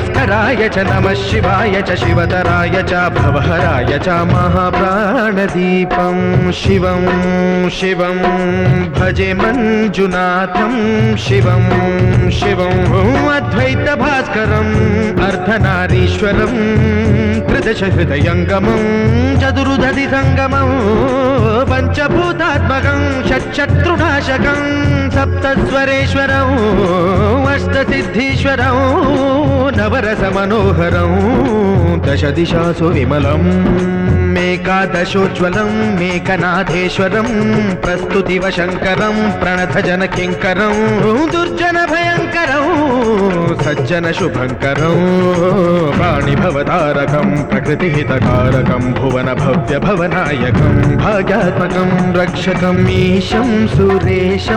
भास्कराय च नमः शिवाय च शिवतराय च भवहराय च महाप्राणदीपं शिवं शिवं भजे मञ्जुनाथं शिवं शिवं अद्वैतभास्करम् अर्धनारीश्वरं त्रिदशहृदयङ्गमं चतुर्दधिसङ्गमं पञ्चभूतात्मकं षट्शत्रुनाशकं सप्तस्वरेश्वरं अष्टसिद्धीश्वरं नवरसमनोहरं दशदिशासु विमलं मेकादशोज्ज्वलं मेकनाथेश्वरं प्रस्तुतिवशङ्करं प्रणतजनकिङ्करं दुर्जनभयङ्करं सज्जनशुभङ्करं वाणिभवतारकं प्रकृतिहितकारकं भुवनभव्यभवनायकं भाग्यात्मकं रक्षकम् ईशं सुरेशं